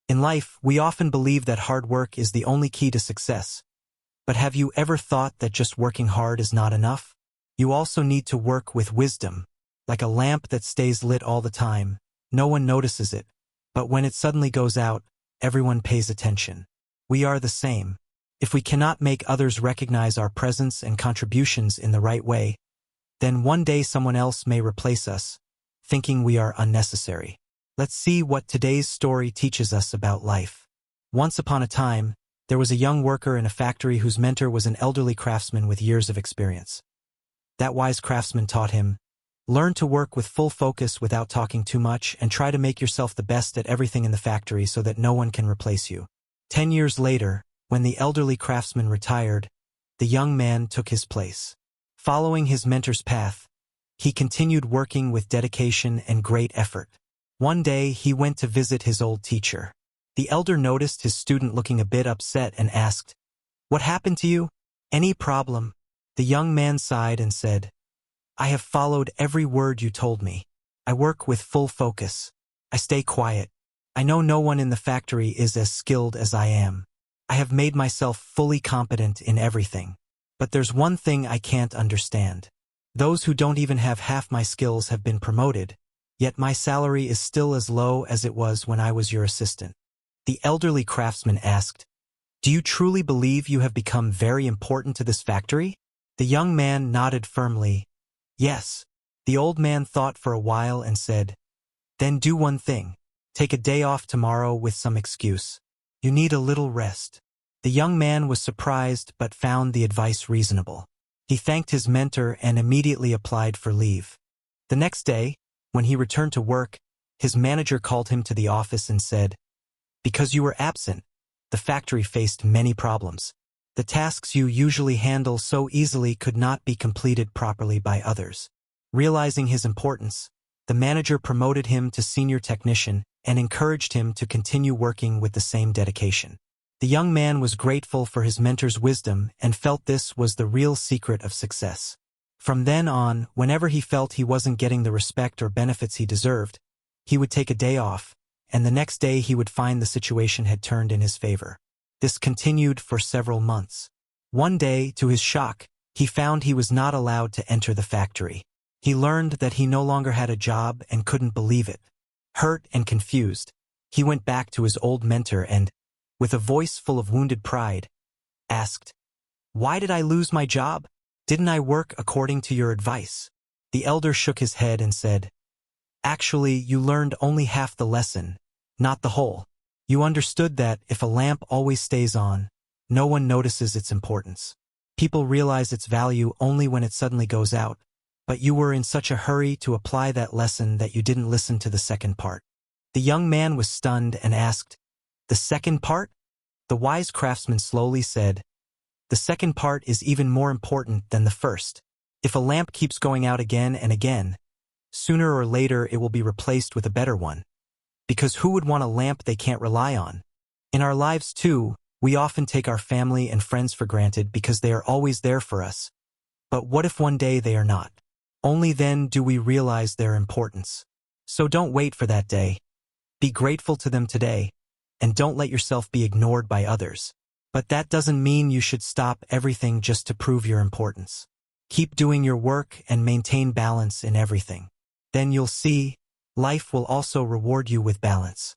In life, we often believe that hard work is the only key to success. But have you ever thought that just working hard is not enough? You also need to work with wisdom. Like a lamp that stays lit all the time, no one notices it. But when it suddenly goes out, everyone pays attention. We are the same. If we cannot make others recognize our presence and contributions in the right way, then one day someone else may replace us, thinking we are unnecessary. Let's see what today's story teaches us about life. Once upon a time, there was a young worker in a factory whose mentor was an elderly craftsman with years of experience. That wise craftsman taught him, learn to work with full focus without talking too much and try to make yourself the best at everything in the factory so that no one can replace you. 10 years later, when the elderly craftsman retired, the young man took his place. Following his mentor's path, he continued working with dedication and great effort. One day, he went to visit his old teacher. The elder noticed his student looking a bit upset and asked, "What happened to you? Any problem?" The young man sighed and said, "I have followed every word you told me. I work with full focus. I stay quiet. I know no one in the factory is as skilled as I am. I have made myself fully competent in everything. But there's one thing I can't understand. Those who don't even have half my skills have been promoted, yet my salary is still as low as it was when I was your assistant." The elderly craftsman asked, "Do you truly believe you have become very important to this factory?" The young man nodded firmly, "Yes." The old man thought for a while and said, "Then do one thing. Take a day off tomorrow with some excuse. You need a little rest." The young man was surprised but found the advice reasonable. He thanked his mentor and immediately applied for leave. The next day, when he returned to work, his manager called him to the office and said, "Because you were absent, the factory faced many problems. The tasks you usually handle so easily could not be completed properly by others." Realizing his importance, the manager promoted him to senior technician and encouraged him to continue working with the same dedication. The young man was grateful for his mentor's wisdom and felt this was the real secret of success. From then on, whenever he felt he wasn't getting the respect or benefits he deserved, he would take a day off, and the next day he would find the situation had turned in his favor. This continued for several months. One day, to his shock, he found he was not allowed to enter the factory. He learned that he no longer had a job and couldn't believe it. Hurt and confused, he went back to his old mentor and, with a voice full of wounded pride, asked, "Why did I lose my job? Didn't I work according to your advice?" The elder shook his head and said, "Actually, you learned only half the lesson, not the whole. You understood that if a lamp always stays on, no one notices its importance. People realize its value only when it suddenly goes out, but you were in such a hurry to apply that lesson that you didn't listen to the second part." The young man was stunned and asked, "The second part?" The wise craftsman slowly said, "The second part is even more important than the first. If a lamp keeps going out again and again, sooner or later it will be replaced with a better one. Because who would want a lamp they can't rely on? In our lives too, we often take our family and friends for granted because they are always there for us. But what if one day they are not? Only then do we realize their importance. So don't wait for that day. Be grateful to them today, and don't let yourself be ignored by others. But that doesn't mean you should stop everything just to prove your importance. Keep doing your work and maintain balance in everything. Then you'll see, life will also reward you with balance.